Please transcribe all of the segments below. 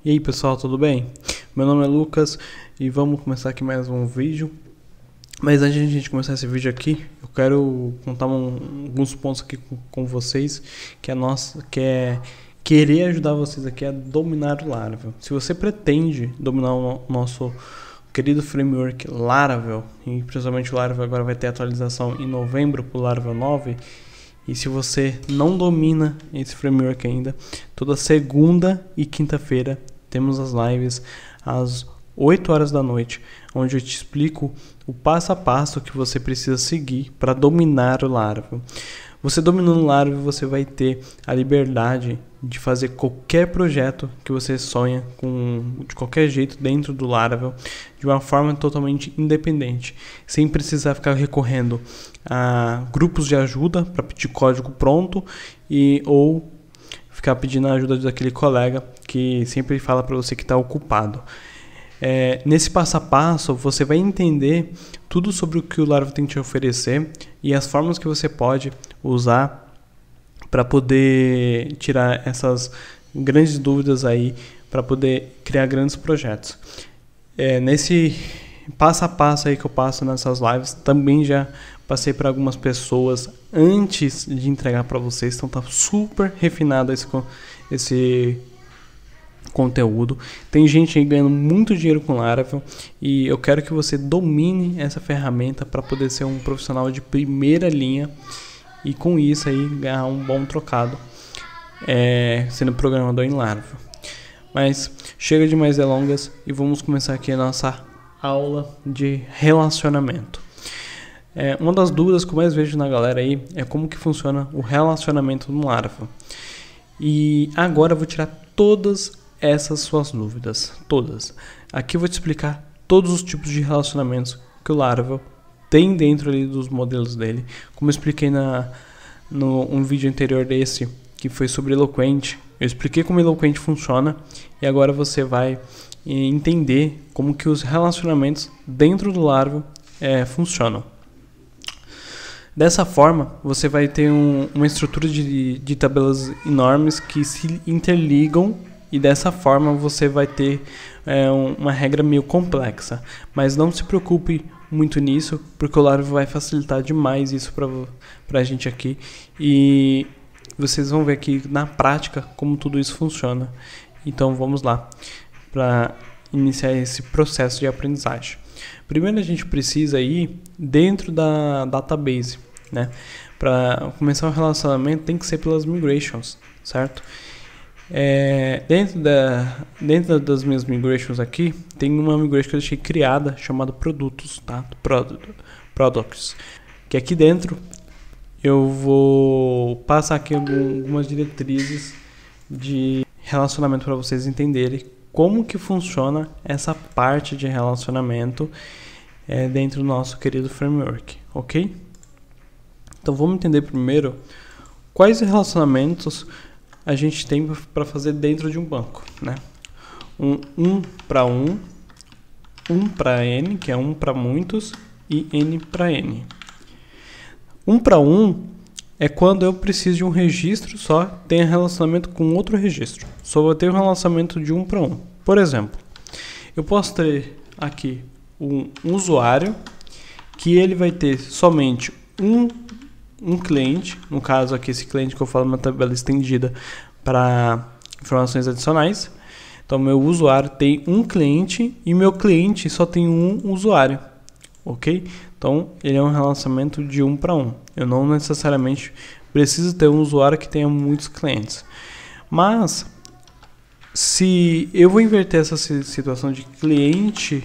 E aí pessoal, tudo bem? Meu nome é Lucas e vamos começar aqui mais um vídeo. Mas antes de a gente começar esse vídeo aqui, eu quero contar alguns pontos aqui com vocês que é querer ajudar vocês aqui a dominar o Laravel. Se você pretende dominar o nosso querido framework Laravel, e principalmente o Laravel agora vai ter atualização em novembro para o Laravel 9, e se você não domina esse framework ainda, toda segunda e quinta-feira temos as lives às 8 horas da noite, onde eu te explico o passo a passo que você precisa seguir para dominar o Laravel. Você dominando o Laravel, você vai ter a liberdade de fazer qualquer projeto que você sonha de qualquer jeito dentro do Laravel, de uma forma totalmente independente, sem precisar ficar recorrendo a grupos de ajuda para pedir código pronto ou ficar pedindo a ajuda daquele colega que sempre fala para você que está ocupado. Nesse passo a passo você vai entender tudo sobre o que o Laravel tem te oferecer e as formas que você pode usar para poder tirar essas grandes dúvidas aí, para poder criar grandes projetos. Nesse passo a passo aí que eu passo nessas lives, também já passei para algumas pessoas antes de entregar para vocês, então tá super refinado esse conteúdo. Tem gente aí ganhando muito dinheiro com Laravel e eu quero que você domine essa ferramenta para poder ser um profissional de primeira linha e com isso aí ganhar um bom trocado sendo programador em Laravel. Mas chega de mais delongas e vamos começar aqui a nossa aula de relacionamento. Uma das dúvidas que eu mais vejo na galera aí é como que funciona o relacionamento no Laravel. E agora eu vou tirar todas essas suas dúvidas, todas. Aqui eu vou te explicar todos os tipos de relacionamentos que o Laravel tem dentro ali dos modelos dele. Como eu expliquei no vídeo anterior desse, que foi sobre Eloquent, eu expliquei como Eloquent funciona e agora você vai entender como que os relacionamentos dentro do Laravel funcionam. Dessa forma, você vai ter uma estrutura de tabelas enormes que se interligam e dessa forma você vai ter uma regra meio complexa. Mas não se preocupe muito nisso, porque o Laravel vai facilitar demais isso para a gente aqui. E vocês vão ver aqui na prática como tudo isso funciona. Então vamos lá para iniciar esse processo de aprendizagem. Primeiro a gente precisa ir dentro da database, né? Para começar o relacionamento tem que ser pelas migrations, certo? Dentro das minhas migrations aqui, tem uma migration que eu deixei criada chamada produtos, tá? Products, que aqui dentro eu vou passar aqui algumas diretrizes de relacionamento para vocês entenderem como que funciona essa parte de relacionamento dentro do nosso querido framework, ok? Então vamos entender primeiro quais relacionamentos a gente tem para fazer dentro de um banco, né? Um para um para N, que é um para muitos, e N para N. Um para um é quando eu preciso de um registro só, tenha relacionamento com outro registro. Só vou ter um relacionamento de um para um. Por exemplo, eu posso ter aqui um usuário que ele vai ter somente um cliente, no caso aqui esse cliente que eu falo uma tabela estendida para informações adicionais. Então meu usuário tem um cliente e meu cliente só tem um usuário, ok? Então ele é um relacionamento de um para um. Eu não necessariamente preciso ter um usuário que tenha muitos clientes. Mas se eu vou inverter essa situação de cliente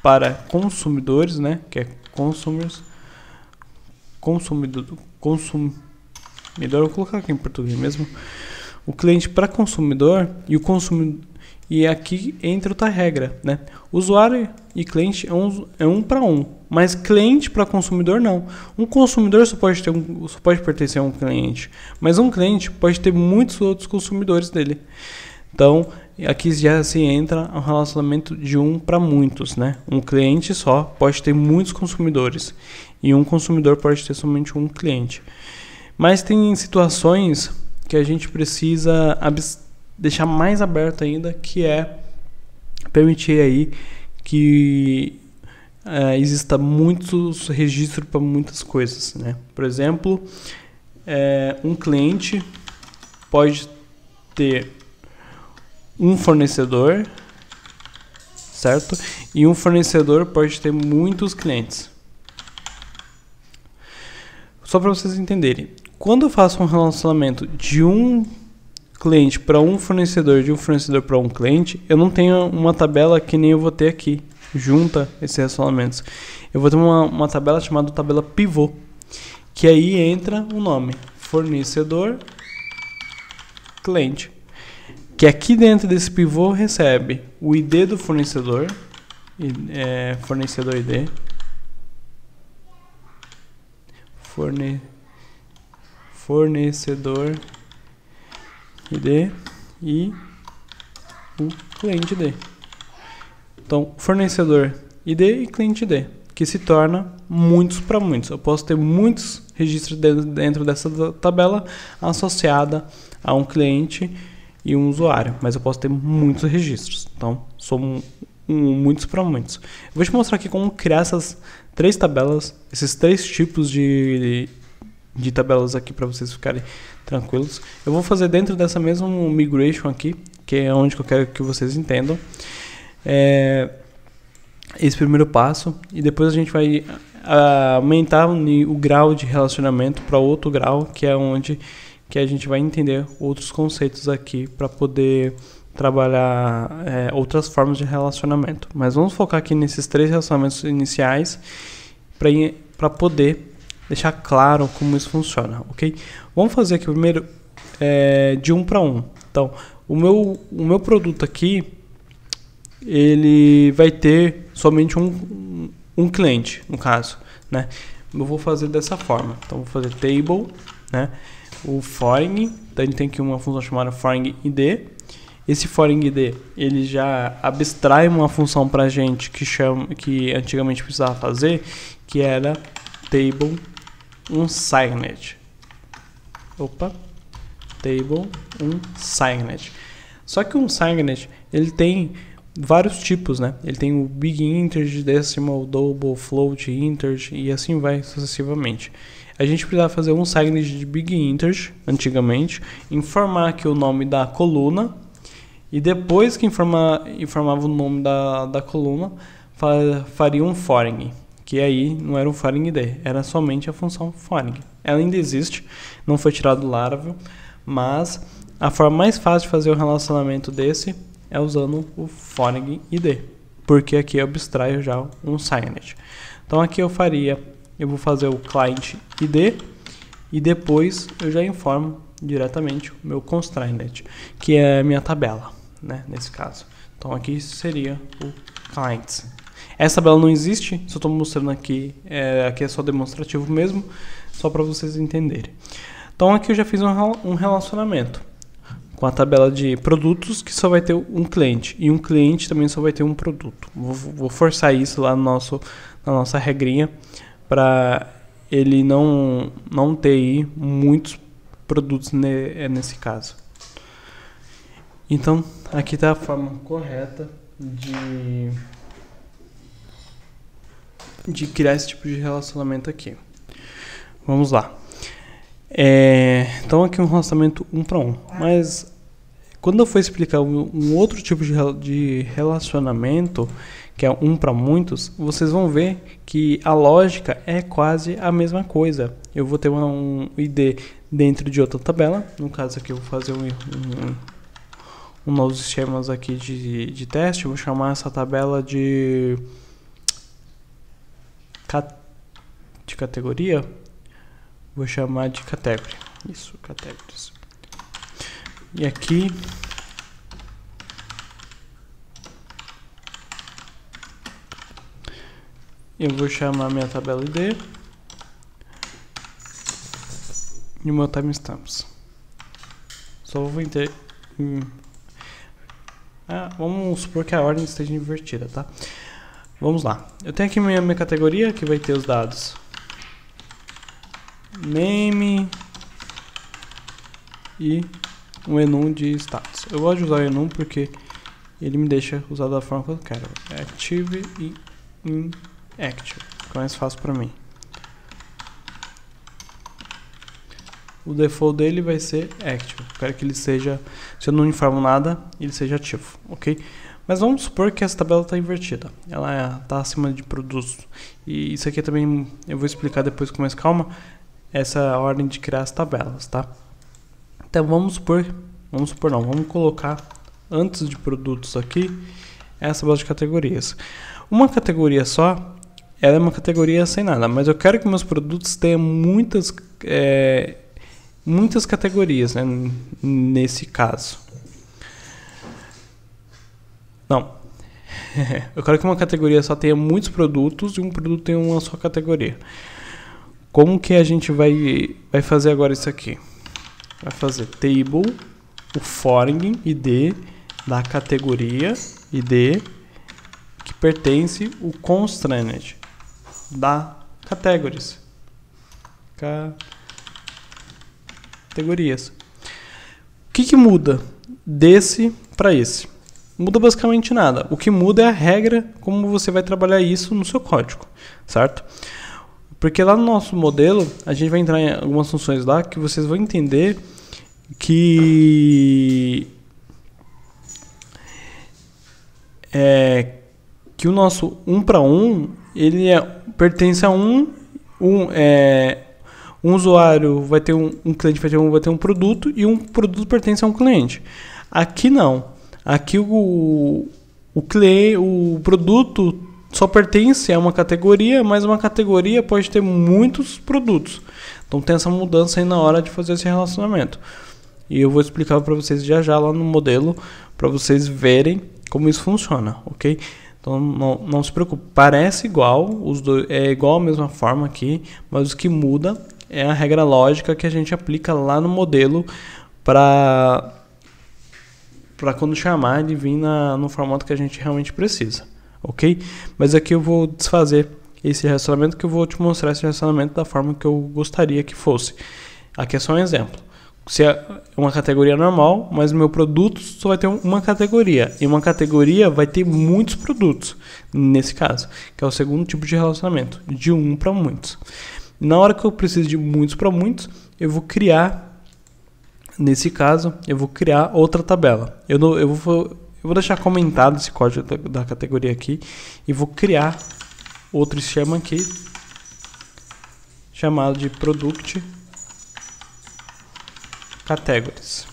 para consumidores, né, que é consumidor, vou colocar aqui em português mesmo, o cliente para consumidor e o consumidor, e aqui entra outra regra, né? Usuário e cliente é um para um, mas cliente para consumidor não. Um consumidor só pode pertencer a um cliente, mas um cliente pode ter muitos outros consumidores dele. Então aqui já se entra um relacionamento de um para muitos, né? Um cliente só pode ter muitos consumidores e um consumidor pode ter somente um cliente. Mas tem situações que a gente precisa deixar mais aberto ainda, que é permitir aí que exista muitos registros para muitas coisas, né? Por exemplo, um cliente pode ter um fornecedor, certo? E um fornecedor pode ter muitos clientes. Só para vocês entenderem, quando eu faço um relacionamento de um cliente para um fornecedor, de um fornecedor para um cliente, eu não tenho uma tabela que nem eu vou ter aqui, junta esses relacionamentos. Eu vou ter uma tabela chamada tabela pivô, que aí entra o nome fornecedor, cliente, que aqui dentro desse pivô recebe o ID do fornecedor, fornecedor ID, fornecedor ID e o cliente ID. Então, fornecedor ID e cliente ID, que se torna muitos para muitos. Eu posso ter muitos registros dentro dessa tabela associada a um cliente e um usuário, mas eu posso ter muitos registros. Então, são muitos para muitos. Eu vou te mostrar aqui como criar essas 3 tabelas, esses 3 tipos de tabelas aqui para vocês ficarem tranquilos. Eu vou fazer dentro dessa mesma migration aqui, que é onde eu quero que vocês entendam esse primeiro passo, e depois a gente vai aumentar o grau de relacionamento para outro grau, que é onde que a gente vai entender outros conceitos aqui para poder trabalhar outras formas de relacionamento. Mas vamos focar aqui nesses 3 relacionamentos iniciais para poder deixar claro como isso funciona, ok? Vamos fazer aqui primeiro de 1 para 1. Então, o meu produto aqui, ele vai ter somente um cliente, no caso, né? Eu vou fazer dessa forma. Então, vou fazer table, né? O foreign, então ele tem aqui uma função chamada foreign ID. Esse foreign ID, ele já abstrai uma função para a gente que antigamente precisava fazer, que era table unsigned. Table unsigned. Só que o unsigned, ele tem vários tipos, né? Ele tem o big integer, decimal, double, float, integer e assim vai sucessivamente. A gente precisava fazer um unsigned de big integer antigamente, informar aqui o nome da coluna, e depois que informava o nome da coluna, faria um foreign, que aí não era um foreign ID, era somente a função foreign. Ela ainda existe, não foi tirado do Laravel, mas a forma mais fácil de fazer o relacionamento desse é usando o foreign ID, porque aqui eu abstraio já um unsigned. Então aqui eu vou fazer o client ID e depois eu já informo diretamente o meu constraint, que é a minha tabela, né, nesse caso. Então aqui seria o client. Essa tabela não existe, só estou mostrando aqui, aqui é só demonstrativo mesmo, só para vocês entenderem. Então aqui eu já fiz um relacionamento com a tabela de produtos, que só vai ter um cliente, e um cliente também só vai ter um produto. Vou forçar isso lá na nossa regrinha, para ele não ter aí muitos produtos nesse caso. Então, aqui está a forma correta de criar esse tipo de relacionamento aqui. Vamos lá. Então aqui um relacionamento 1 para 1. Mas quando eu for explicar um outro tipo de relacionamento, que é 1 para muitos, vocês vão ver que a lógica é quase a mesma coisa. Eu vou ter um ID dentro de outra tabela. No caso aqui eu vou fazer um novo esquema aqui de teste. Eu vou chamar essa tabela de categoria. Vou chamar de category. Isso, categories. E aqui eu vou chamar minha tabela ID e o meu timestamps. Só vou vamos supor que a ordem esteja invertida, tá? Vamos lá. Eu tenho aqui minha categoria, que vai ter os dados name, e um enum de status. Eu gosto de usar o enum porque ele me deixa usar da forma que eu quero. Active e inactive, que é mais fácil para mim. O default dele vai ser active. Eu quero que ele seja, se eu não informo nada, ele seja ativo, ok? Mas vamos supor que essa tabela está invertida. Ela está acima de produtos. E isso aqui também eu vou explicar depois com mais calma. Essa é a ordem de criar as tabelas, tá? Então vamos colocar antes de produtos aqui essa tabela de categorias. Uma categoria só, ela é uma categoria sem nada, mas eu quero que meus produtos tenham muitas categorias, né, nesse caso. Não. Eu quero que uma categoria só tenha muitos produtos e um produto tenha uma só categoria. Como que a gente vai fazer agora isso aqui? Vai fazer table, o foreign id da categoria id que pertence o constraint da categories. Categorias. O que muda desse para esse? Muda basicamente nada. O que muda é a regra como você vai trabalhar isso no seu código, certo? Porque lá no nosso modelo, a gente vai entrar em algumas funções lá que vocês vão entender que o nosso 1 para 1, ele pertence a um usuário vai ter um cliente vai ter um produto e um produto pertence a um cliente. Aqui não. Aqui o produto só pertence a uma categoria, mas uma categoria pode ter muitos produtos. Então tem essa mudança aí na hora de fazer esse relacionamento. E eu vou explicar para vocês já lá no modelo, para vocês verem como isso funciona, ok? Então não se preocupe, parece igual, é igual a mesma forma aqui, mas o que muda é a regra lógica que a gente aplica lá no modelo para quando chamar ele vir no formato que a gente realmente precisa, ok? Mas aqui eu vou desfazer esse relacionamento, que eu vou te mostrar esse relacionamento da forma que eu gostaria que fosse. Aqui é só um exemplo. Se é uma categoria normal, mas o meu produto só vai ter uma categoria. E uma categoria vai ter muitos produtos, nesse caso, que é o segundo tipo de relacionamento, de um para muitos. Na hora que eu preciso de muitos para muitos, eu vou criar, nesse caso, eu vou criar outra tabela. Eu vou deixar comentado esse código da categoria aqui e vou criar outro esquema aqui, chamado de Product Categories.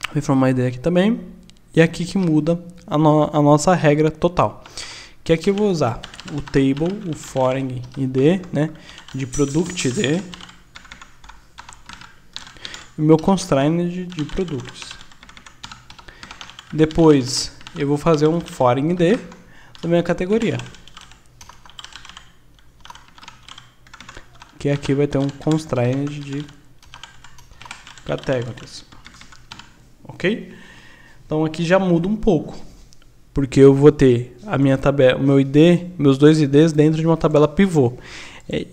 Vou informar a ideia aqui também. E aqui que muda a nossa regra total. Que aqui eu vou usar o table, o foreign id, né, de product id, e o meu constraint de produtos. Depois eu vou fazer um foreign id da minha categoria, que aqui vai ter um constraint de categories, ok? Então aqui já muda um pouco, porque eu vou ter a minha tabela, o meu ID, meus dois IDs dentro de uma tabela pivô.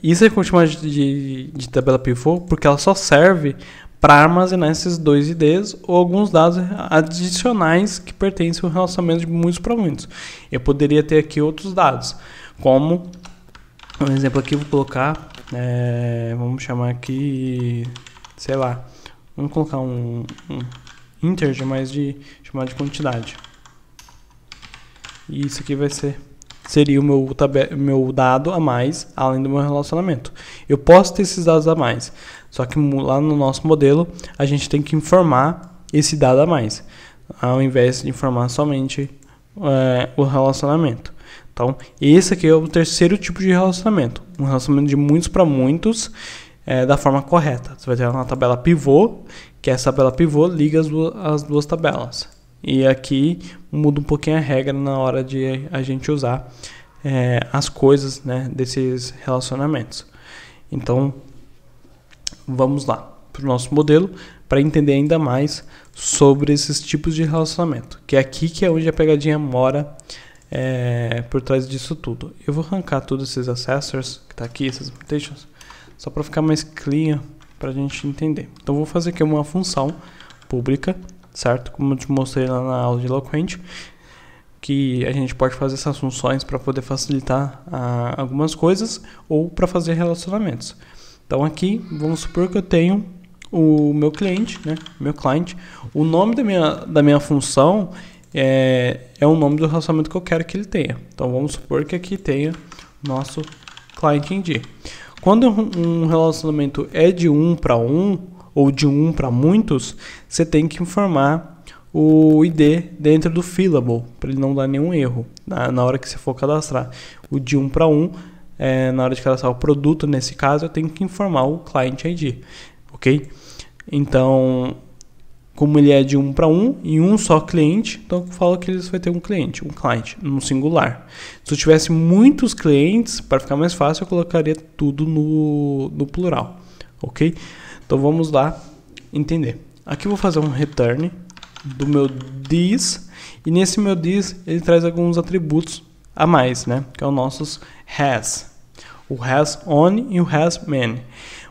Isso é chamado de tabela pivô porque ela só serve para armazenar esses dois IDs ou alguns dados adicionais que pertencem ao relacionamento de muitos para muitos. Eu poderia ter aqui outros dados, como, um exemplo aqui, eu vou colocar, vamos chamar aqui, sei lá, vamos colocar um integer, mas chamar de quantidade. E isso aqui seria o meu dado a mais, além do meu relacionamento. Eu posso ter esses dados a mais, só que lá no nosso modelo a gente tem que informar esse dado a mais, ao invés de informar somente o relacionamento. Então, esse aqui é o terceiro tipo de relacionamento, um relacionamento de muitos para muitos, da forma correta. Você vai ter uma tabela pivô, que essa tabela pivô liga as duas tabelas. E aqui muda um pouquinho a regra na hora de a gente usar as coisas, né, desses relacionamentos. Então, vamos lá. para o nosso modelo para entender ainda mais sobre esses tipos de relacionamento, que é aqui que é onde a pegadinha mora por trás disso tudo. Eu vou arrancar todos esses accessors que tá aqui, essas mutations, só para ficar mais clean para a gente entender. Então vou fazer aqui uma função pública, certo? Como eu te mostrei lá na aula de Eloquent, que a gente pode fazer essas funções para poder facilitar algumas coisas ou para fazer relacionamentos. Então aqui, vamos supor que eu tenho o meu cliente, né? Meu cliente. O nome da minha função é o nome do relacionamento que eu quero que ele tenha. Então vamos supor que aqui tenha nosso client ID. Quando um relacionamento é de 1 para 1 ou de 1 para muitos, você tem que informar o ID dentro do fillable, para ele não dar nenhum erro na hora que você for cadastrar. O de 1 para 1, na hora de cadastrar o produto, nesse caso, eu tenho que informar o client ID, ok? Então, como ele é de 1 para 1 e um só cliente, então eu falo que eles vai ter um cliente no singular. Se eu tivesse muitos clientes, para ficar mais fácil, eu colocaria tudo no plural, ok? Então vamos lá entender. Aqui eu vou fazer um return do meu this, e nesse meu this ele traz alguns atributos a mais, né? Que é o nosso has. O has on e o has man.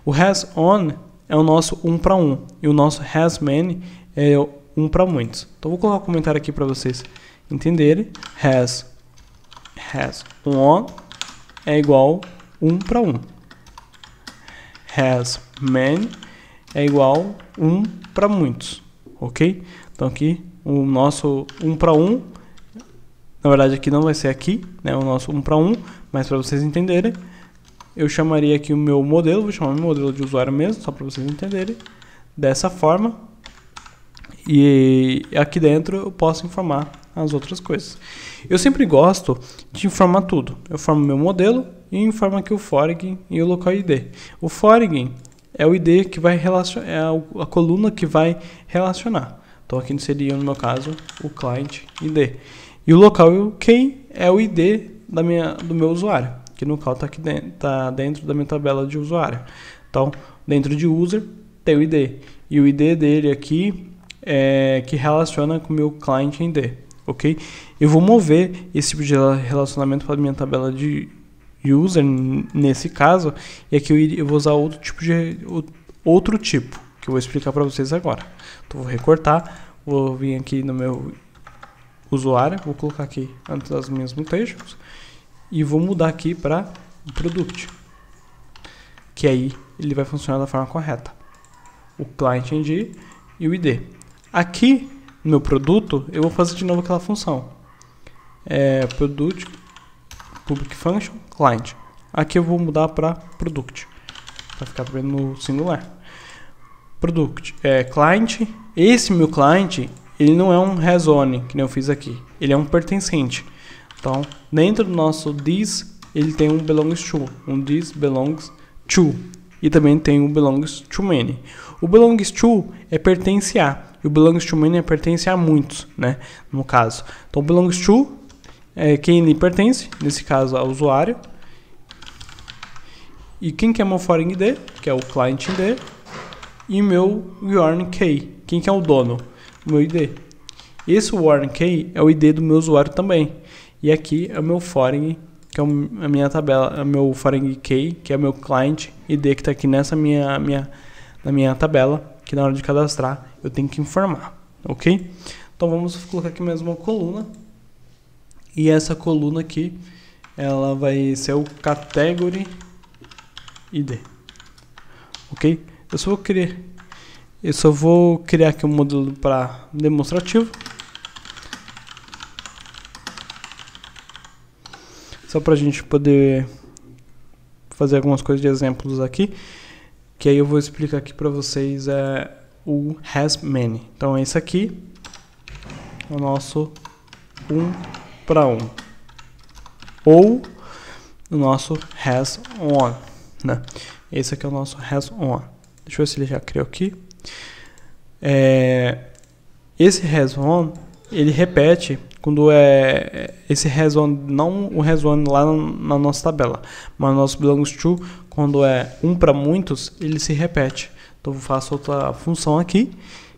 O has on é o nosso 1 para 1 e o nosso has man é 1 para muitos. Então vou colocar um comentário aqui para vocês entenderem. Has on é igual 1 para 1. Has man é igual 1 para muitos, ok? Então aqui o nosso 1 para 1, na verdade aqui não vai ser aqui, né? O nosso 1 para 1, mas para vocês entenderem, eu chamaria aqui o meu modelo, vou chamar meu modelo de usuário mesmo, só para vocês entenderem, dessa forma. E aqui dentro eu posso informar as outras coisas. Eu sempre gosto de informar tudo. Eu formo meu modelo e informo aqui o foreign e o local ID. O foreign é o ID que vai relacionar, é a coluna que vai relacionar. Então aqui seria, no meu caso, o client ID. E o local key é o ID do meu usuário, que no caso está dentro da minha tabela de usuário. Então, dentro de user tem o ID. E o ID dele aqui que relaciona com o meu client ID, ok? Eu vou mover esse tipo de relacionamento para a minha tabela de user, nesse caso, e aqui eu vou usar outro tipo, que eu vou explicar para vocês agora. Então vou recortar, vou vir aqui no meu usuário, vou colocar aqui antes das minhas mutations, e vou mudar aqui para product, que aí ele vai funcionar da forma correta. O client ID e o ID. Aqui no meu produto, eu vou fazer de novo aquela função. Product, public function, client. Aqui eu vou mudar para product, para ficar também no singular. Product, client. Esse meu client, ele não é um has-on, que nem eu fiz aqui. Ele é um pertencente. Então, dentro do nosso this, ele tem um belongs to. Um this belongs to. E também tem o belongs to many. O belongs to pertence a. E o belongs to many pertence a muitos, né? No caso. Então, o belongs to é quem lhe pertence, nesse caso, ao usuário. E quem que é meu foreign ID, que é o client ID. E meu warn key, quem que é o dono? O meu ID. Esse warn key é o ID do meu usuário também. E aqui é o meu foreign, que é a minha tabela, é o meu foreign key, que é o meu client ID, que está aqui nessa na minha tabela, que na hora de cadastrar eu tenho que informar, ok? Então vamos colocar aqui mais uma coluna. E essa coluna aqui, ela vai ser o category ID, ok? Eu só vou criar aqui um modelo para demonstrativo, só para a gente poder fazer algumas coisas de exemplos aqui, que aí eu vou explicar aqui para vocês o has many. Então esse aqui é o nosso 1 para 1, ou o nosso has on, né? Esse aqui é o nosso has on. Deixa eu ver se ele já criou aqui. Esse has on, ele repete quando esse has on, não o has on lá na nossa tabela, mas o nosso belongs to, quando é 1 para muitos, ele se repete. Então eu faço outra função aqui,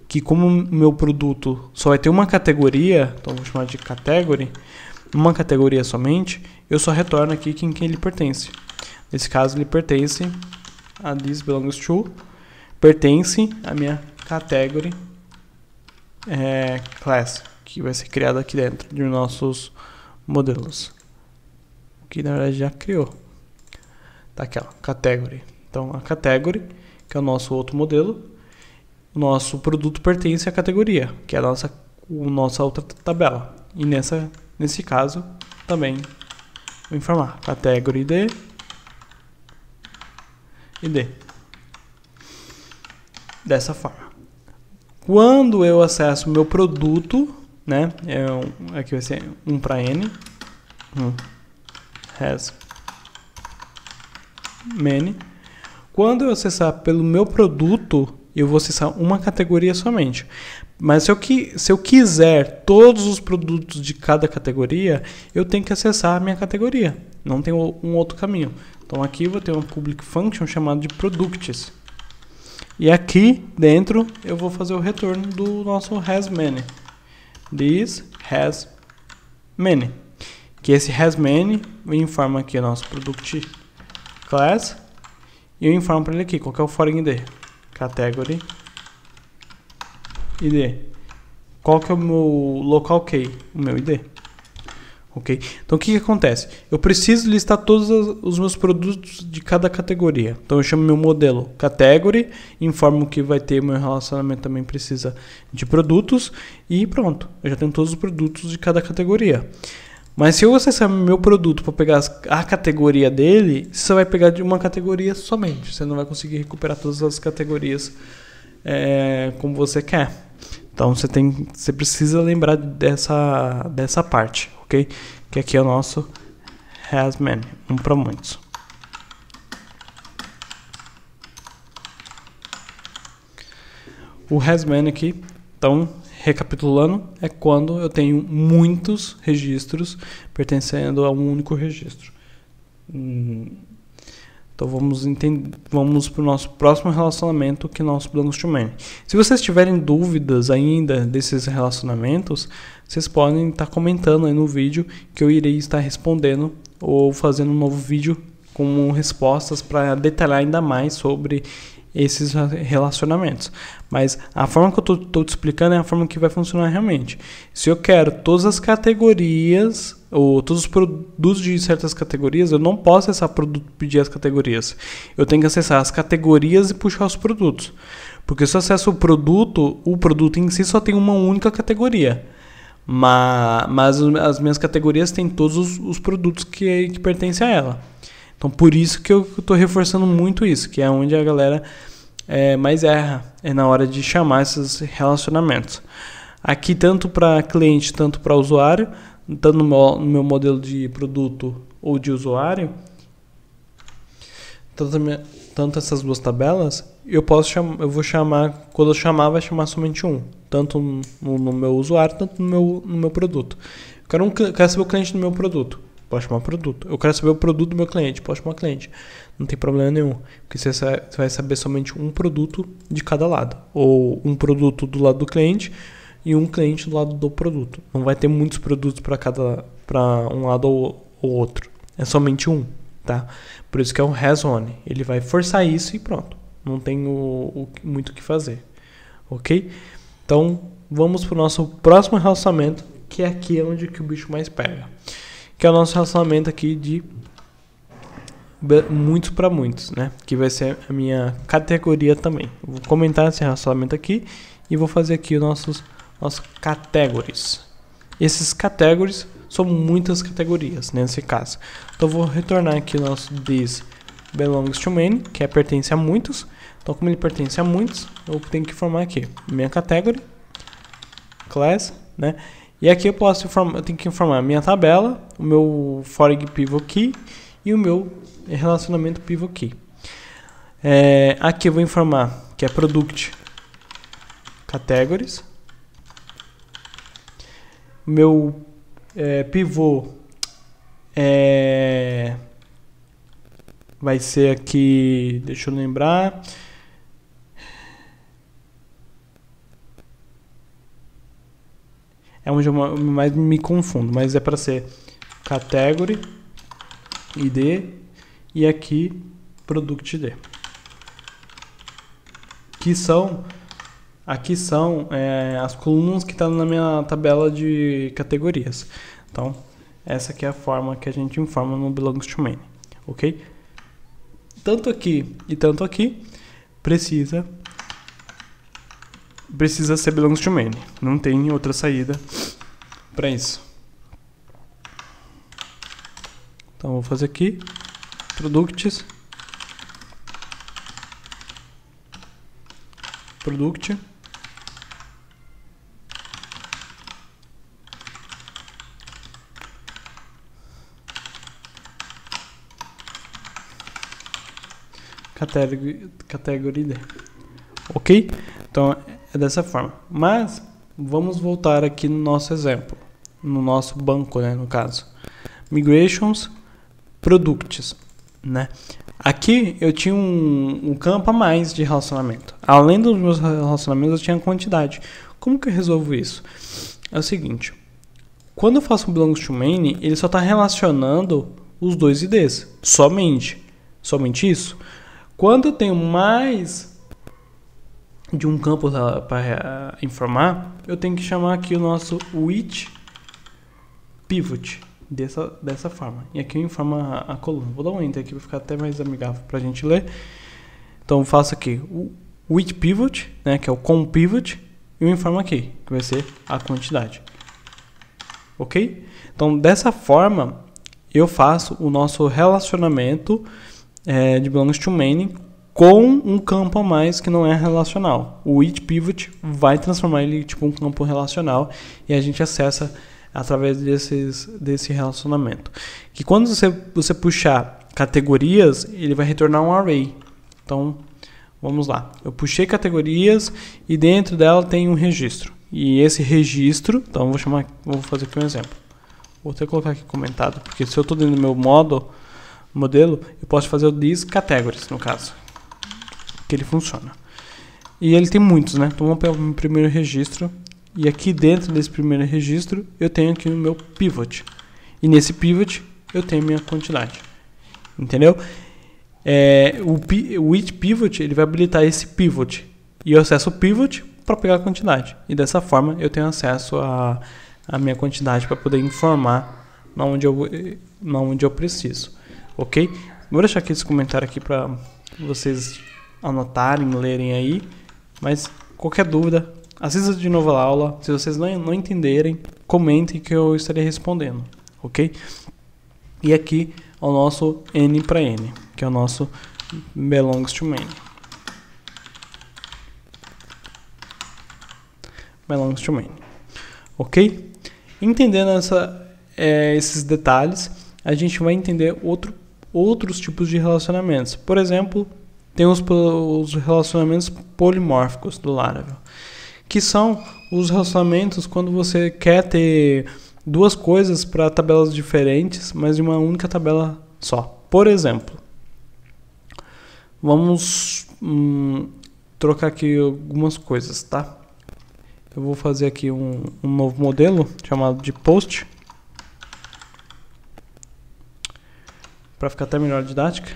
que como o meu produto só vai ter uma categoria, então eu vou chamar de category, uma categoria somente, eu só retorno aqui quem ele pertence. Nesse caso ele pertence a this belongs to, pertence a minha category class, que vai ser criada aqui dentro de nossos modelos, que na verdade já criou. Tá aqui, ó, category. Então a category, que é o nosso outro modelo, o nosso produto pertence à categoria, que é a nossa outra tabela. E nesse caso também vou informar category ID. Dessa forma. Quando eu acesso o meu produto, né? Aqui vai ser 1 para N. Has many. Quando eu acessar pelo meu produto, eu vou acessar uma categoria somente. Mas se eu quiser todos os produtos de cada categoria, eu tenho que acessar a minha categoria. Não tem um outro caminho. Então aqui eu vou ter uma public function chamada de products. E aqui dentro eu vou fazer o retorno do nosso has many. This has many. Que esse has many informa aqui o nosso product class. E eu informo para ele aqui qual que é o foreign ID. Category ID. Qual que é o meu local key? O meu ID. Ok? Então o que acontece? Eu preciso listar todos os meus produtos de cada categoria. Então eu chamo meu modelo category, informo que vai ter meu relacionamento também precisa de produtos e pronto. Eu já tenho todos os produtos de cada categoria. Mas se eu acessar meu produto para pegar a categoria dele, você vai pegar de uma categoria somente. Você não vai conseguir recuperar todas as categorias como você quer. Então você precisa lembrar dessa parte, ok? Que aqui é o nosso has many, um para muitos. O has many aqui, então recapitulando, é quando eu tenho muitos registros pertencendo a um único registro. Então vamos para o nosso próximo relacionamento, que é o nosso belongs to many. Se vocês tiverem dúvidas ainda desses relacionamentos, vocês podem estar comentando aí no vídeo, que eu irei estar respondendo ou fazendo um novo vídeo com respostas para detalhar ainda mais sobre esses relacionamentos. Mas a forma que eu estou te explicando é a forma que vai funcionar realmente. Se eu quero todas as categorias ou todos os produtos de certas categorias, eu não posso acessar produto e pedir as categorias. Eu tenho que acessar as categorias e puxar os produtos. Porque se eu acesso o produto em si só tem uma única categoria. Mas as minhas categorias têm todos os produtos que pertencem a ela. Então por isso que eu estou reforçando muito isso, que é onde a galera mais erra, é na hora de chamar esses relacionamentos. Aqui tanto para cliente, tanto para usuário, tanto no meu modelo de produto ou de usuário, tanto essas duas tabelas, eu vou chamar, quando eu chamar, vai chamar somente um, tanto no meu usuário, tanto no meu produto. Eu quero saber o cliente do meu produto, pode chamar produto. Eu quero saber o produto do meu cliente, pode chamar cliente. Não tem problema nenhum, porque você vai saber somente um produto de cada lado, ou um produto do lado do cliente e um cliente do lado do produto. Não vai ter muitos produtos para um lado ou outro. É somente um, tá? Por isso que é um has-only. Ele vai forçar isso e pronto. Não tem muito o que fazer, ok? Então vamos para o nosso próximo relacionamento, que é aqui onde que o bicho mais pega, que é o nosso relacionamento aqui de muitos para muitos, né? Que vai ser a minha categoria também. Eu vou comentar esse relacionamento aqui e vou fazer aqui os nossos categories. Esses categories são muitas categorias nesse caso. Então eu vou retornar aqui o nosso this belongs to many, que pertence a muitos. Então como ele pertence a muitos, eu tenho que formar aqui minha category class, né? E aqui eu tenho que informar a minha tabela, o meu foreign pivot key e o meu relacionamento pivot key. Aqui eu vou informar que é product categories. Meu pivô vai ser aqui, deixa eu lembrar, é onde eu mais me confundo, mas é para ser category ID e aqui product ID, que são aqui são as colunas que estão na minha tabela de categorias. Então essa aqui é a forma que a gente informa no belongs to many, ok? Tanto aqui e tanto aqui precisa ser belongs to many, não tem outra saída para isso. Então vou fazer aqui products, product, category ID, ok? Então é dessa forma. Mas vamos voltar aqui no nosso exemplo, no nosso banco, né, no caso, migrations, products, né? Aqui eu tinha um campo a mais de relacionamento. Além dos meus relacionamentos, eu tinha quantidade. Como que eu resolvo isso? É o seguinte: quando eu faço um belongs to many, ele só está relacionando os dois IDs, somente isso. Quando eu tenho mais de um campo para informar, eu tenho que chamar aqui o nosso with pivot dessa forma. E aqui eu informo a coluna. Vou dar um enter aqui para ficar até mais amigável para a gente ler. Então eu faço aqui o with pivot, né, que é o com pivot, e eu informo aqui, que vai ser a quantidade. Ok? Então dessa forma eu faço o nosso relacionamento de belongs to many com um campo a mais que não é relacional. O with pivot vai transformar ele tipo um campo relacional e a gente acessa através desse relacionamento. Que quando você puxar categorias, ele vai retornar um array. Então, vamos lá. Eu puxei categorias e dentro dela tem um registro. E esse registro, então vou fazer aqui um exemplo. Vou até colocar aqui comentado, porque se eu estou dentro do meu modelo, eu posso fazer o this categories, no caso, que ele funciona. E ele tem muitos, né? Então vamos pegar o meu primeiro registro. E aqui dentro desse primeiro registro, eu tenho aqui o meu pivot. E nesse pivot, eu tenho a minha quantidade. Entendeu? O with pivot, ele vai habilitar esse pivot. E eu acesso o pivot para pegar a quantidade. E dessa forma, eu tenho acesso à minha quantidade para poder informar na onde eu preciso. Ok? Vou deixar aqui esse comentário aqui para vocês anotarem, lerem aí. Mas qualquer dúvida, assista de novo a aula. Se vocês não entenderem, comentem que eu estarei respondendo, ok? E aqui é o nosso N para N, que é o nosso belongs to many. Belongs to many, ok? Entendendo esses detalhes, a gente vai entender outros tipos de relacionamentos. Por exemplo, tem os relacionamentos polimórficos do Laravel, que são os relacionamentos quando você quer ter duas coisas para tabelas diferentes, mas de uma única tabela só. Por exemplo, vamos trocar aqui algumas coisas, tá? Eu vou fazer aqui um novo modelo chamado de post, para ficar até melhor a didática.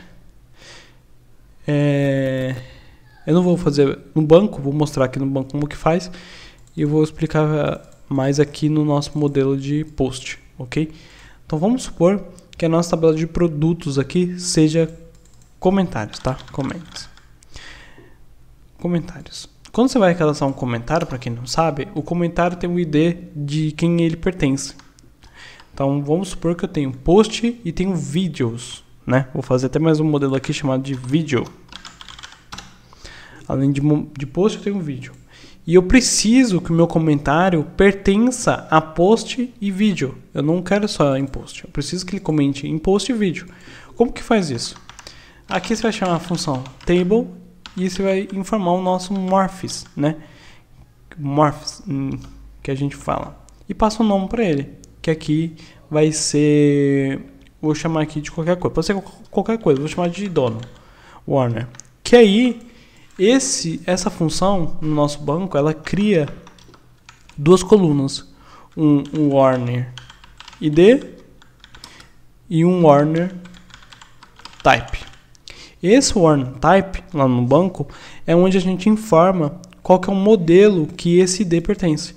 Eu não vou fazer no banco, vou mostrar aqui no banco como que faz, e eu vou explicar mais aqui no nosso modelo de post, ok? Então vamos supor que a nossa tabela de produtos aqui seja comentários, tá? Comentários. Quando você vai cadastrar um comentário, para quem não sabe, o comentário tem o ID de quem ele pertence. Então vamos supor que eu tenho post e tenho vídeos, né? Vou fazer até mais um modelo aqui chamado de vídeo. Além de post, eu tenho um vídeo. E eu preciso que o meu comentário pertença a post e vídeo. Eu não quero só em post. Eu preciso que ele comente em post e vídeo. Como que faz isso? Aqui você vai chamar a função table e você vai informar o nosso morphs, né? Morphs, que a gente fala. E passa um nome para ele, que aqui vai ser... Vou chamar aqui de qualquer coisa. Pode ser qualquer coisa. Vou chamar de dono. Warner. Que aí... Essa função no nosso banco, ela cria duas colunas. um Warner ID e um Warner Type. Esse Warner Type, lá no banco, é onde a gente informa qual que é o modelo que esse ID pertence.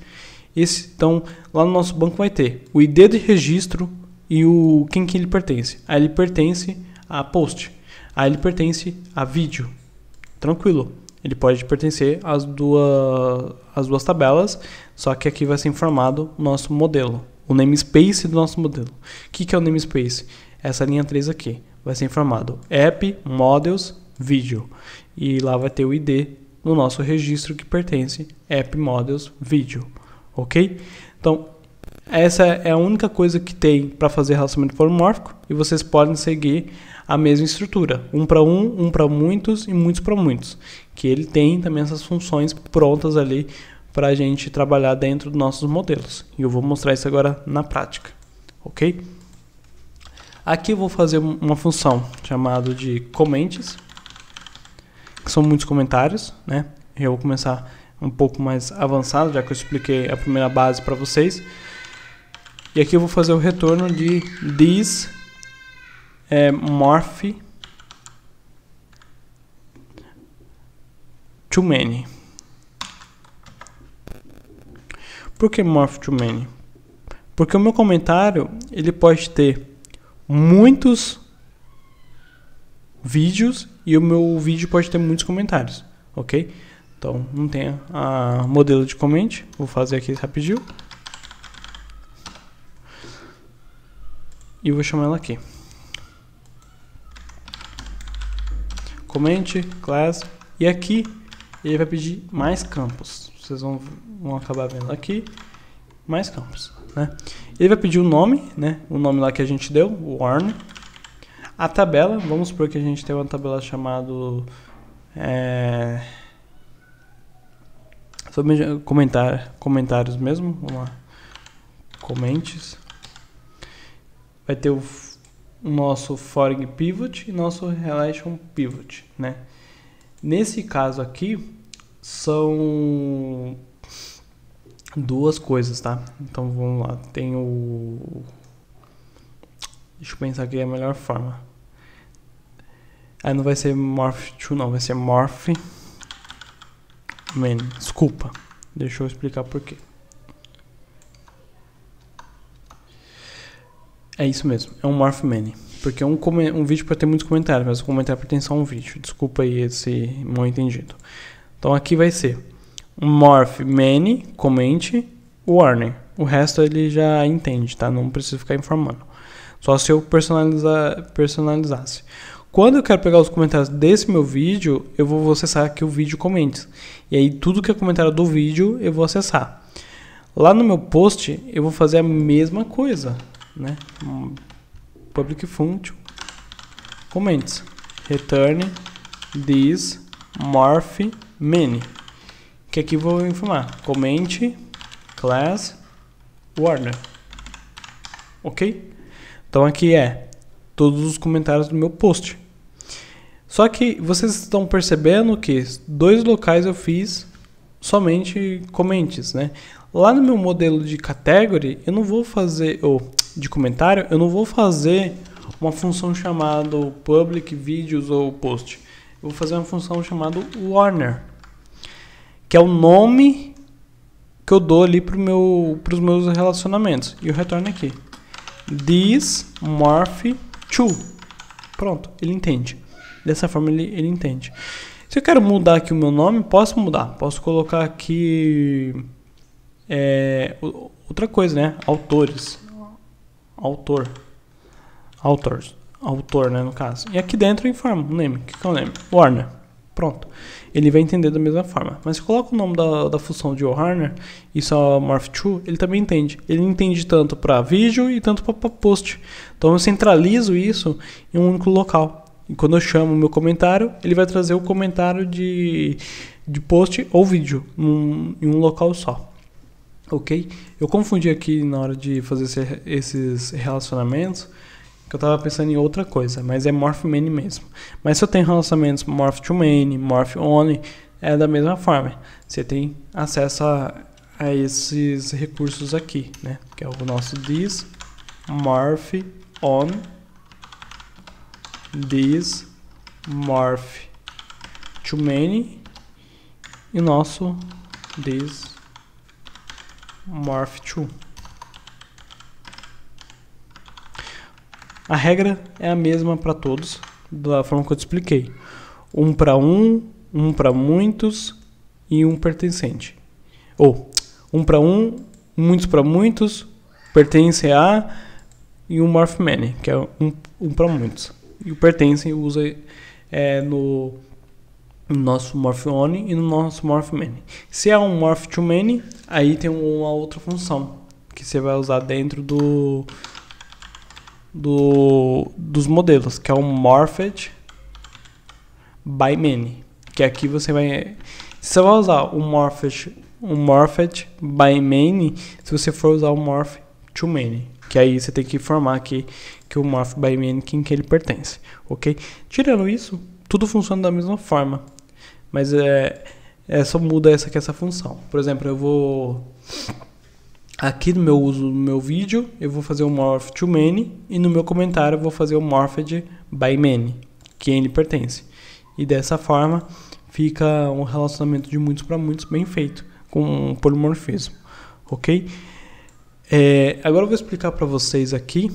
Então, lá no nosso banco vai ter o ID de registro e quem que ele pertence. Aí ele pertence a post. Aí ele pertence a vídeo. Tranquilo. Ele pode pertencer às duas tabelas, só que aqui vai ser informado o nosso modelo, o namespace do nosso modelo. O que é o namespace? Essa linha 3 aqui. Vai ser informado app, models, video. E lá vai ter o ID no nosso registro que pertence app, models, video. Ok? Então, essa é a única coisa que tem para fazer relacionamento polomórfico e vocês podem seguir a mesma estrutura. Um para muitos e muitos para muitos. Que ele tem também essas funções prontas ali para a gente trabalhar dentro dos nossos modelos. E eu vou mostrar isso agora na prática. Ok? Aqui eu vou fazer uma função chamada de comments, que são muitos comentários, né? Eu vou começar um pouco mais avançado, já que eu expliquei a primeira base para vocês. E aqui eu vou fazer o retorno de this morph too many. Por que morph too many? Porque o meu comentário ele pode ter muitos vídeos e o meu vídeo pode ter muitos comentários, ok? Então não tem a modelo de comment, vou fazer aqui rapidinho e vou chamar ela aqui comment class, e aqui ele vai pedir mais campos. Vocês vão acabar vendo aqui mais campos, né? Ele vai pedir o nome, né? O nome lá que a gente deu, o Warner. A tabela, vamos supor que a gente tem uma tabela chamada sobre comentários mesmo. Vamos lá, comments. Vai ter o nosso foreign pivot e nosso relation pivot, né? Nesse caso aqui são duas coisas, tá? Então vamos lá, tem deixa eu pensar aqui a melhor forma. Aí não vai ser morph to, não, vai ser morph many. Desculpa, deixa eu explicar por quê. É isso mesmo, é um morph many. Porque um vídeo pode ter muitos comentários, mas o comentário pertence a um vídeo. Desculpa aí esse mal entendido. Então aqui vai ser morph many, comment, warning. O resto ele já entende, tá? Não precisa ficar informando. Só se eu personalizasse. Quando eu quero pegar os comentários desse meu vídeo, eu vou acessar aqui o vídeo comments. E aí tudo que é comentário do vídeo eu vou acessar. Lá no meu post eu vou fazer a mesma coisa, né? Public function comments return this morph many, que aqui vou informar comment class Warner, ok? Então aqui é todos os comentários do meu post. Só que vocês estão percebendo que dois locais eu fiz somente comments, né? Lá no meu modelo de category eu não vou fazer, de comentário, eu não vou fazer uma função chamada public videos ou post. Eu vou fazer uma função chamada Warner, que é o nome que eu dou ali para os meus relacionamentos. E eu retorno aqui this morph to. Pronto, ele entende. Dessa forma ele entende. Se eu quero mudar aqui o meu nome, posso mudar. Posso colocar aqui outra coisa, né? Autores. Autor, né, no caso. E aqui dentro eu informo o name. O que é o name? Warner. Pronto. Ele vai entender da mesma forma. Mas se eu coloco o nome da função de Warner e só morph to, ele também entende. Ele entende tanto para vídeo e tanto para post. Então eu centralizo isso em um único local. E quando eu chamo o meu comentário, ele vai trazer o comentário de post ou vídeo em um local só. Ok? Eu confundi aqui na hora de fazer esses relacionamentos, que eu estava pensando em outra coisa, mas é morph many mesmo. Mas se eu tenho relacionamentos morph to many, morph only, é da mesma forma. Você tem acesso a a esses recursos aqui, né? Que é o nosso this morph on, this morph to many e nosso this morph to. A regra é a mesma para todos, da forma que eu te expliquei. Um para muitos e um pertencente. Ou um para muitos para muitos, pertence a, e um morph many, que é um para muitos. E o pertence usa no nosso morph only e no nosso morph many. Se é um morph to many, aí tem uma outra função que você vai usar dentro dos modelos, que é o morphed by many, que aqui você vai usar o morphed by many se você for usar o morph to many, que aí você tem que informar aqui que o morph by many quem que ele pertence, ok? Tirando isso, tudo funciona da mesma forma, mas só muda essa função. Por exemplo, eu vou aqui no meu uso do meu vídeo, eu vou fazer o morph to many e no meu comentário eu vou fazer o morphed by many, quem ele pertence. E dessa forma fica um relacionamento de muitos para muitos bem feito, com um polimorfismo, ok? Agora eu vou explicar para vocês aqui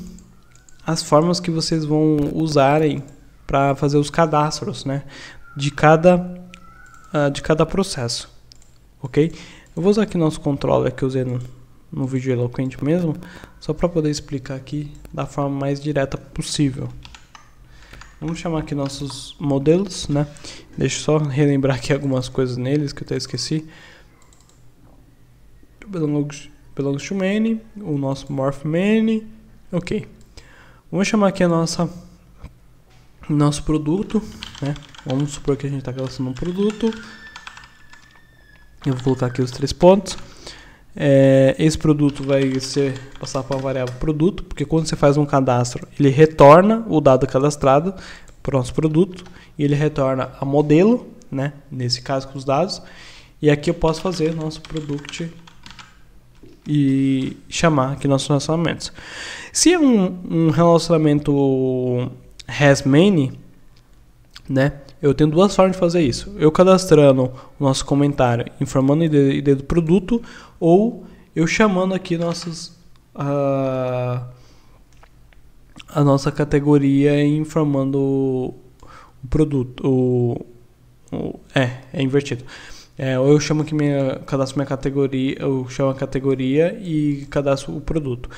as formas que vocês vão usarem para fazer os cadastros, né, de cada processo, ok? Eu vou usar aqui nosso controller que eu usei no vídeo eloquente mesmo, só para poder explicar aqui da forma mais direta possível. Vamos chamar aqui nossos modelos, né? Deixa eu só relembrar aqui algumas coisas neles que eu até esqueci. Belongs to many, o nosso morph many, ok. Vamos chamar aqui nosso produto, né? Vamos supor que a gente está cadastrando um produto. Eu vou colocar aqui os 3 pontos. Esse produto vai passar para a variável produto, porque quando você faz um cadastro, ele retorna o dado cadastrado para o nosso produto e ele retorna a modelo, né? Nesse caso com os dados. E aqui eu posso fazer nosso product e chamar aqui nossos relacionamentos. Se é um relacionamento has many, né? Eu tenho duas formas de fazer isso. Eu cadastrando o nosso comentário, informando o ID do produto, ou eu chamando aqui a nossa categoria e informando o produto. É invertido. Ou eu chamo aqui cadastro minha categoria, eu chamo a categoria e cadastro o produto.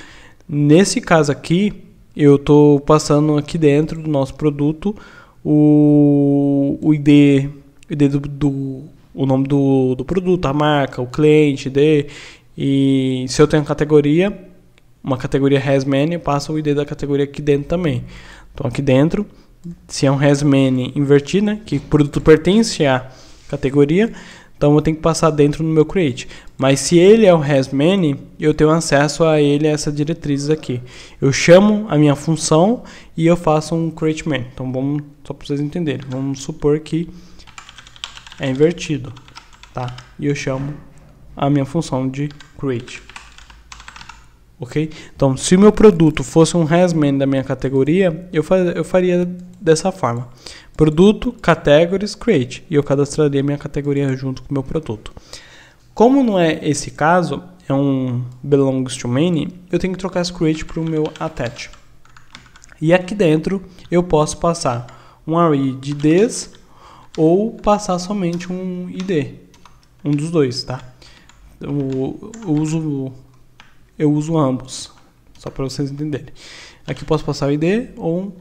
Nesse caso aqui, eu estou passando aqui dentro do nosso produto o ID o nome do produto, a marca, o cliente, ID, e se eu tenho uma categoria has many, eu passo o ID da categoria aqui dentro também. Então aqui dentro, se é um has many invertido, né, que o produto pertence à categoria, então eu tenho que passar dentro no meu create. Mas se ele é um has many, eu tenho acesso a ele, a essa diretriz aqui. Eu chamo a minha função e eu faço um create many. Então vamos, só para vocês entenderem, vamos supor que é invertido, tá? E eu chamo a minha função de create. Ok? Então, se o meu produto fosse um has many da minha categoria, eu faria dessa forma. Produto, categories, create. E eu cadastraria minha categoria junto com o meu produto. Como não é esse caso, é um belongs to many, eu tenho que trocar esse create para o meu attach. E aqui dentro, eu posso passar um array de IDs ou passar somente um ID. Um dos dois, tá? Eu uso ambos, só para vocês entenderem. Aqui eu posso passar o ID ou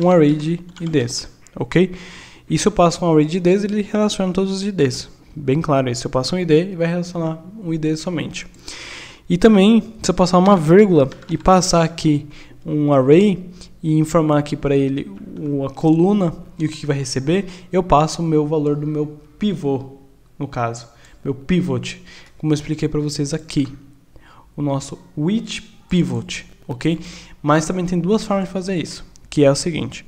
um array de IDs, ok? E se eu passo um array de IDs, ele relaciona todos os IDs. Bem claro isso. Se eu passo um ID, ele vai relacionar um ID somente. E também, se eu passar uma vírgula e passar aqui um array e informar aqui para ele a coluna e o que vai receber, eu passo o meu valor do meu pivô, no caso, meu pivot, como eu expliquei para vocês aqui. O nosso which pivot, ok? Mas também tem duas formas de fazer isso, que é o seguinte.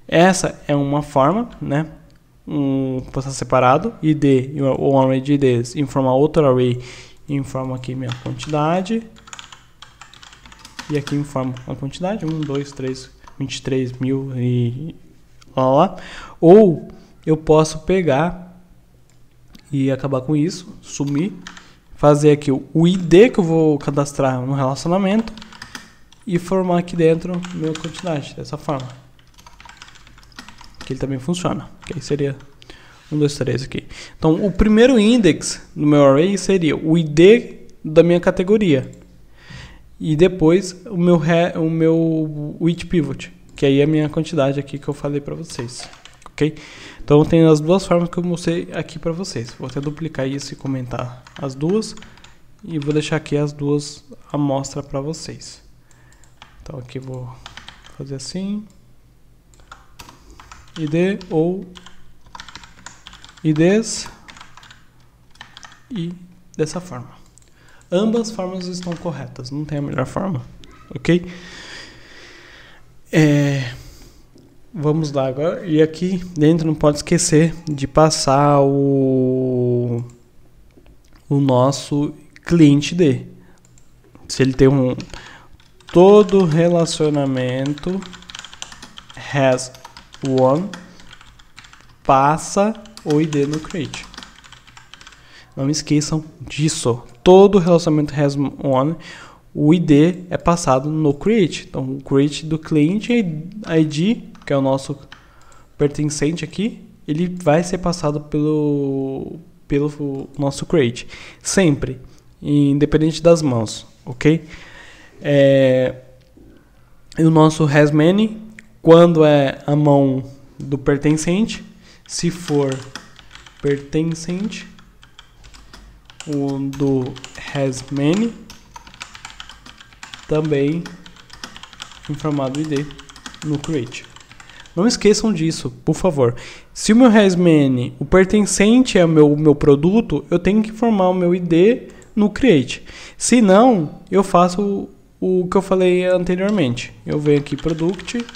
Essa é uma forma, né? passar separado, ID, um array de IDs, informar outro array, informa aqui minha quantidade, e aqui informa a quantidade, 1, 2, 3, 23 mil e lá. Ou eu posso pegar e acabar com isso, sumir, fazer aqui o ID que eu vou cadastrar no relacionamento e formar aqui dentro minha quantidade, dessa forma. Que ele também funciona, que aí seria 1, 2, 3 aqui. Então, o primeiro index do meu array seria o ID da minha categoria. E depois o meu with pivot, que aí é a minha quantidade aqui que eu falei para vocês. Ok? Então, tem as duas formas que eu mostrei aqui para vocês. Vou até duplicar isso e comentar as duas. E vou deixar aqui as duas à mostra para vocês. Então, aqui vou fazer assim. ID ou IDs e dessa forma. Ambas formas estão corretas, não tem a melhor forma, ok? Vamos lá agora. E aqui dentro não pode esquecer de passar o nosso cliente ID. Se ele tem todo relacionamento has one, passa o ID no create. Não esqueçam disso. Todo relacionamento has one, o ID é passado no create. Então, o create do cliente ID, que é o nosso pertencente aqui, ele vai ser passado pelo nosso create. Sempre, independente das mãos, ok? E o nosso has many, quando é a mão do pertencente, se for pertencente, o do has many, também informado ID no create. Não esqueçam disso, por favor. Se o meu has many, o pertencente é o meu produto, eu tenho que informar o meu ID no create. Se não, eu faço o que eu falei anteriormente. Eu venho aqui product,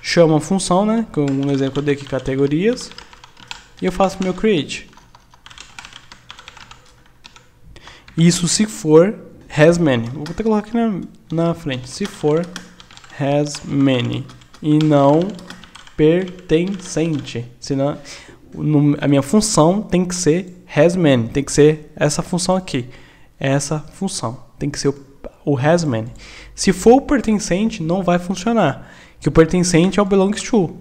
chamo a função, né? Com um exemplo eu dei aqui categorias, e eu faço meu create. Isso se for has many. Vou até colocar aqui na frente. Se for has many e não pertencente. Senão a minha função tem que ser has many. Tem que ser essa função aqui. Essa função. Tem que ser o has many. Se for o pertencente, não vai funcionar. Que o pertencente é o belongs to.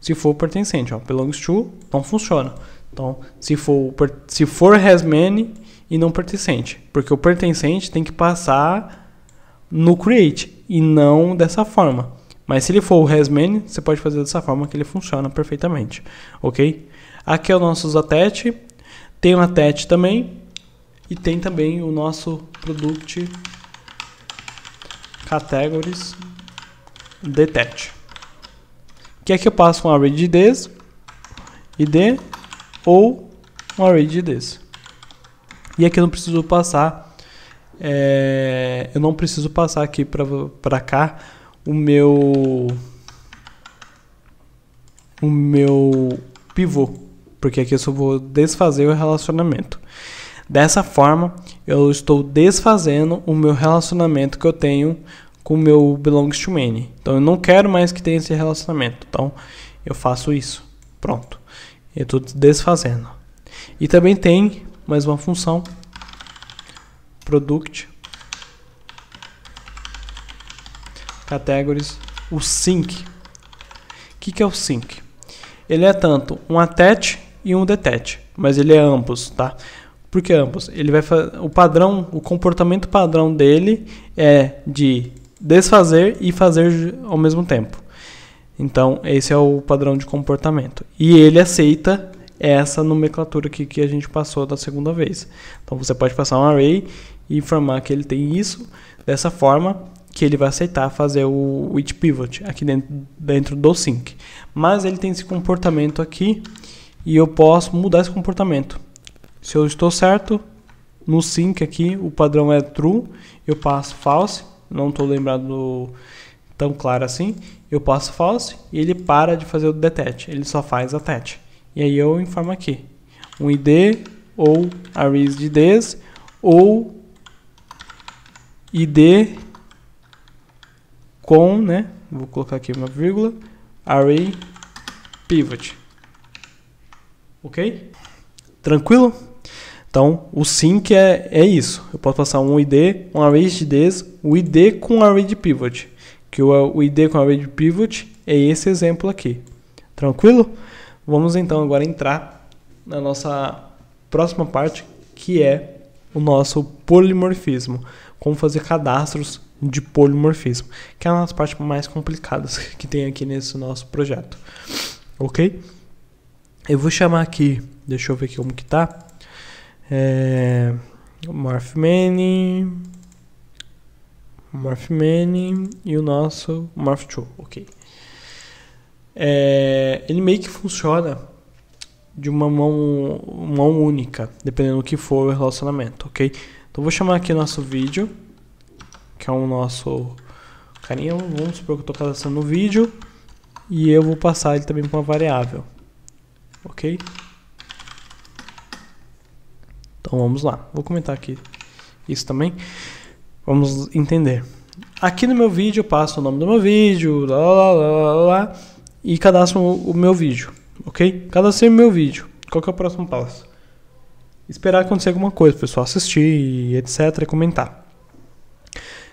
Se for o pertencente, ó, belongs to, não funciona. Então, se for has many e não pertencente, porque o pertencente tem que passar no create e não dessa forma. Mas se ele for o has many, você pode fazer dessa forma que ele funciona perfeitamente, ok? Aqui é o nosso attach, tem o attach também e tem também o nosso product categories detach. Que aqui eu passo um array de IDs, ID ou um array de IDs. E aqui eu não preciso passar, eu não preciso passar aqui para cá o meu pivô, porque aqui eu só vou desfazer o relacionamento. Dessa forma, eu estou desfazendo o meu relacionamento que eu tenho com o meu belongs to many. Então, eu não quero mais que tenha esse relacionamento. Então, eu faço isso. Pronto. Eu estou desfazendo. E também tem mais uma função. Product. Categories. O sync. O que é o sync? Ele é tanto um attach e um detach. Mas ele é ambos, tá? Por que ambos? Ele vai o padrão, o comportamento padrão dele é de desfazer e fazer ao mesmo tempo. Então, esse é o padrão de comportamento. E ele aceita essa nomenclatura aqui que a gente passou da segunda vez. Então, você pode passar um array e informar que ele tem isso, dessa forma que ele vai aceitar fazer o with pivot aqui dentro do sync. Mas ele tem esse comportamento aqui e eu posso mudar esse comportamento. Se eu estou certo, no sync aqui o padrão é true, eu passo false. Não estou lembrado tão claro assim. Eu passo false e ele para de fazer o detach. Ele só faz attach. E aí eu informo aqui um ID ou arrays de IDs ou ID com, né? Vou colocar aqui uma vírgula, array pivot. Ok? Tranquilo? Então, o sync é isso. Eu posso passar um ID, um array de IDs, o ID com array de pivot. Que o ID com array de pivot é esse exemplo aqui. Tranquilo? Vamos então agora entrar na nossa próxima parte, que é o nosso polimorfismo. Como fazer cadastros de polimorfismo, que é uma das partes mais complicadas que tem aqui nesse nosso projeto. Ok? Eu vou chamar aqui, deixa eu ver aqui como que tá. Morph_many e o nosso morph_to. Ok. Ele meio que funciona de uma mão única, dependendo do que for o relacionamento, ok? Então vou chamar aqui nosso vídeo, que é o nosso carinha. Vamos supor que eu estou cadastrando no vídeo e eu vou passar ele também para uma variável, ok? Então vamos lá, vou comentar aqui isso também. Vamos entender. Aqui no meu vídeo eu passo o nome do meu vídeo, e cadastro o meu vídeo, ok? Cadastrei o meu vídeo. Qual que é o próximo passo? Esperar acontecer alguma coisa, o pessoal assistir, etc, e comentar.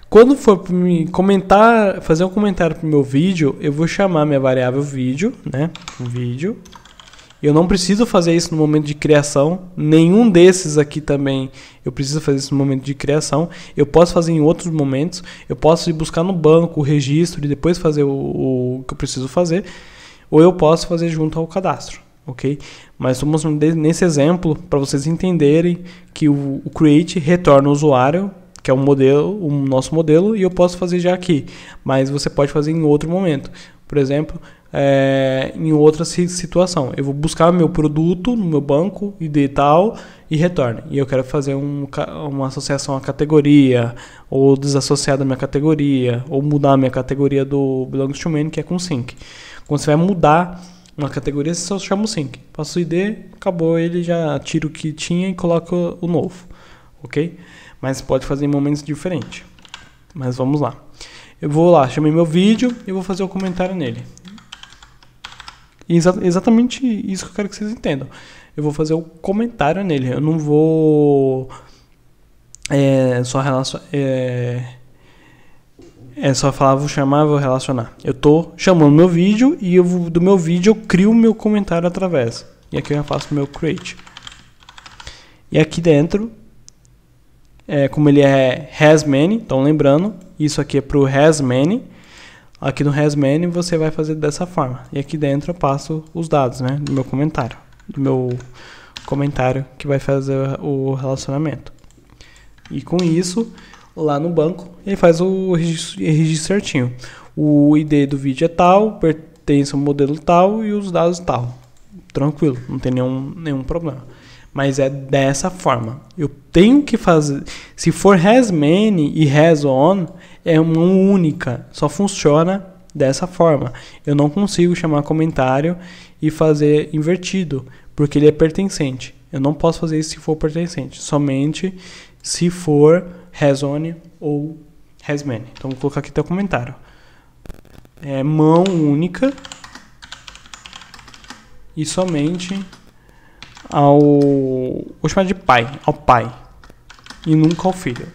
Quando for me comentar, fazer um comentário para o meu vídeo, eu vou chamar minha variável vídeo, né? Vídeo. Eu não preciso fazer isso no momento de criação. Nenhum desses aqui também eu preciso fazer isso no momento de criação. Eu posso fazer em outros momentos. Eu posso ir buscar no banco o registro e depois fazer o que eu preciso fazer. Ou eu posso fazer junto ao cadastro, ok? Mas estou mostrando nesse exemplo para vocês entenderem que o create retorna o usuário, que é o modelo, o nosso modelo, e eu posso fazer já aqui. Mas você pode fazer em outro momento. Por exemplo, em outra situação. Eu vou buscar meu produto no meu banco, ID tal, e retorne. E eu quero fazer uma associação à categoria, ou desassociar da minha categoria, ou mudar a minha categoria do belongs to many, que é com sync. Quando você vai mudar uma categoria, você só chama o sync. Passa o ID, acabou, ele já tira o que tinha e coloca o novo. Ok? Mas pode fazer em momentos diferentes. Mas vamos lá. Eu vou lá, chamei meu vídeo e vou fazer o comentário nele. Exatamente isso que eu quero que vocês entendam. Eu vou fazer o comentário nele. Eu não vou só falar, vou chamar, vou relacionar. Eu estou chamando meu vídeo e do meu vídeo eu crio o meu comentário através. E aqui eu já faço o meu create. E aqui dentro, como ele é has many, então lembrando, isso aqui é para o has many. Aqui no has many você vai fazer dessa forma. E aqui dentro eu passo os dados, né, do meu comentário. Do meu comentário que vai fazer o relacionamento. E com isso, lá no banco, ele faz o registro certinho. O ID do vídeo é tal, pertence ao modelo tal e os dados tal. Tranquilo, não tem nenhum problema. Mas é dessa forma. Eu tenho que fazer... Se for has many e has on, é uma única. Só funciona dessa forma. Eu não consigo chamar comentário e fazer invertido, porque ele é pertencente. Eu não posso fazer isso se for pertencente. Somente se for has on ou has many. Então vou colocar aqui até o comentário. É mão única e somente vou chamar de pai, ao pai e nunca ao filho.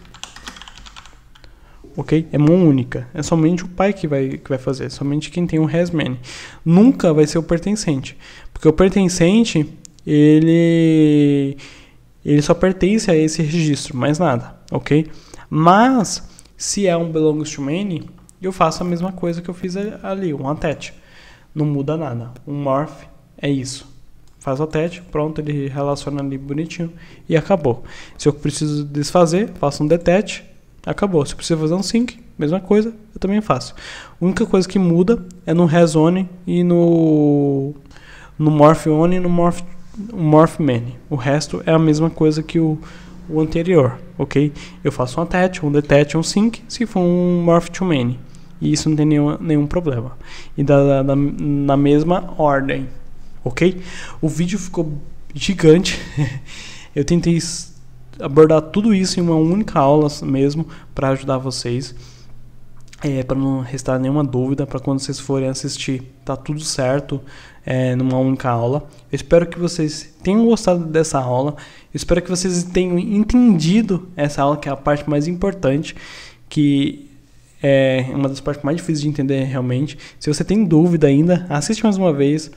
Ok? É mão única. É somente o pai que vai fazer. Somente quem tem um has many. Nunca vai ser o pertencente. Porque o pertencente, ele só pertence a esse registro, mais nada. Ok? Mas, se é um belongs to many, eu faço a mesma coisa que eu fiz ali, um attach. Não muda nada. Um morph é isso. Faz o attach, pronto, ele relaciona ali bonitinho e acabou. Se eu preciso desfazer, faço um detach, acabou. Se eu preciso fazer um sync, mesma coisa, eu também faço. A única coisa que muda é no has on e no morph on e no morph many. O resto é a mesma coisa que o anterior, ok? Eu faço um attach, um detach, um sync, se for um morph to many. E isso não tem nenhum problema. E na mesma ordem. ok? O vídeo ficou gigante. Eu tentei abordar tudo isso em uma única aula mesmo para ajudar vocês, para não restar nenhuma dúvida, para quando vocês forem assistir tá tudo certo numa única aula. Eu espero que vocês tenham gostado dessa aula, eu espero que vocês tenham entendido essa aula, que é a parte mais importante, que é uma das partes mais difíceis de entender realmente. Se você tem dúvida ainda, assiste mais uma vez,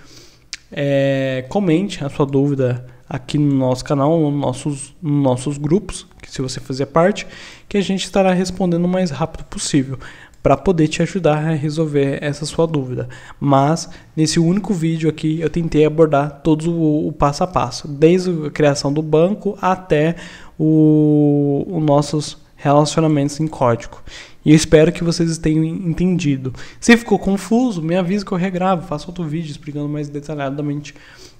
comente a sua dúvida aqui no nosso canal, nos nossos grupos, que se você fazer parte, que a gente estará respondendo o mais rápido possível, para poder te ajudar a resolver essa sua dúvida. Mas nesse único vídeo aqui eu tentei abordar todos o passo a passo, desde a criação do banco até os nossos relacionamentos em código. E eu espero que vocês tenham entendido. Se ficou confuso, me avisa que eu regravo, faço outro vídeo explicando mais detalhadamente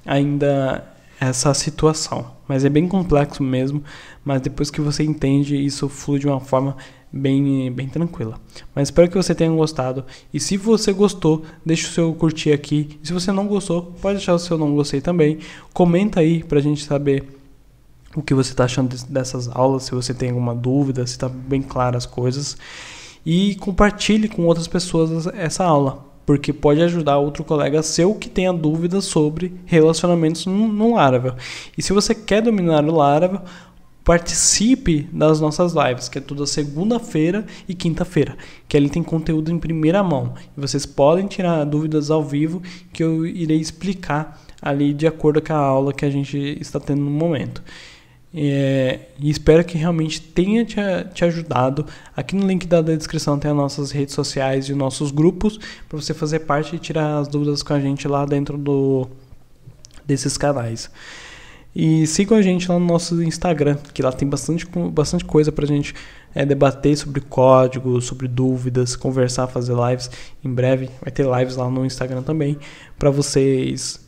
ainda essa situação. Mas é bem complexo mesmo, mas depois que você entende, isso flui de uma forma bem tranquila. Mas espero que você tenha gostado. E se você gostou, deixa o seu curtir aqui. E se você não gostou, pode deixar o seu não gostei também. Comenta aí pra gente saber o que você está achando dessas aulas, se você tem alguma dúvida, se está bem claras as coisas. E compartilhe com outras pessoas essa aula, porque pode ajudar outro colega seu que tenha dúvidas sobre relacionamentos no Laravel. E se você quer dominar o Laravel, participe das nossas lives, que é toda segunda-feira e quinta-feira, que ali tem conteúdo em primeira mão. E vocês podem tirar dúvidas ao vivo, que eu irei explicar ali de acordo com a aula que a gente está tendo no momento. E espero que realmente tenha te ajudado. Aqui no link da descrição tem as nossas redes sociais e nossos grupos para você fazer parte e tirar as dúvidas com a gente lá dentro desses canais. E sigam a gente lá no nosso Instagram, que lá tem bastante coisa pra gente debater sobre código, sobre dúvidas, conversar, fazer lives. Em breve vai ter lives lá no Instagram também, para vocês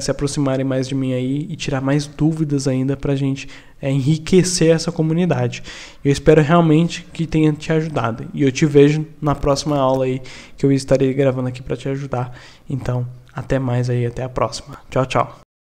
se aproximarem mais de mim aí e tirar mais dúvidas ainda pra gente enriquecer essa comunidade. Eu espero realmente que tenha te ajudado. E eu te vejo na próxima aula aí, que eu estarei gravando aqui para te ajudar. Então, até mais aí, até a próxima. Tchau, tchau.